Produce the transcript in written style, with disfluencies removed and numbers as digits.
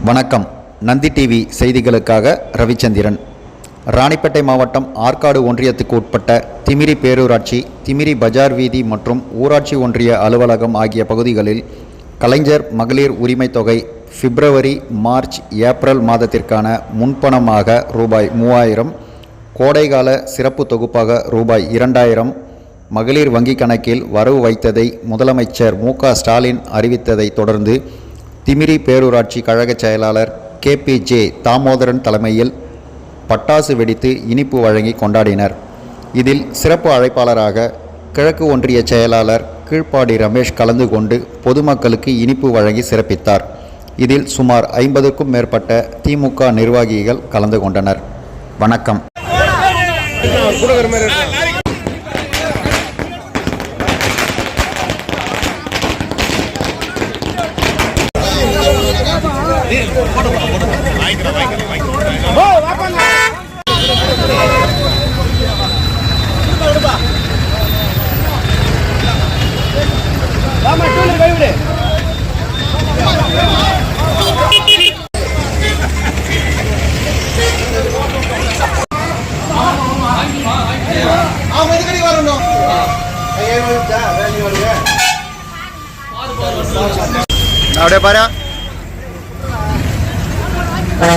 வணக்கம். நந்தி டிவி செய்திகளுக்காக ரவிச்சந்திரன். ராணிப்பேட்டை மாவட்டம் ஆற்காடு ஒன்றியத்துக்கு உட்பட்ட திமிரி பேரூராட்சி, திமிரி பஜார் வீதி மற்றும் ஊராட்சி ஒன்றிய அலுவலகம் ஆகிய பகுதிகளில் கலைஞர் மகளிர் உரிமை தொகை பிப்ரவரி, மார்ச், ஏப்ரல் மாதத்திற்கான முன்பணமாக ரூபாய் 3000, கோடைகால சிறப்பு தொகுப்பாக ரூபாய் 2000 மகளிர் வங்கி கணக்கில் வரவு வைத்ததை முதலமைச்சர் மு.க. ஸ்டாலின் அறிவித்ததை தொடர்ந்து திமிரி பேரூராட்சி கழக செயலாளர் KPJ தாமோதரன் தலைமையில் பட்டாசு வெடித்து இனிப்பு வழங்கி கொண்டாடினர். இதில் சிறப்பு அழைப்பாளராக கிழக்கு ஒன்றிய செயலாளர் கீழ்ப்பாடி ரமேஷ் கலந்து கொண்டு பொதுமக்களுக்கு இனிப்பு வழங்கி சிறப்பித்தார். இதில் சுமார் 50க்கும் மேற்பட்ட திமுக நிர்வாகிகள் கலந்து கொண்டனர். வணக்கம். அப்படியே பாரு. பாரு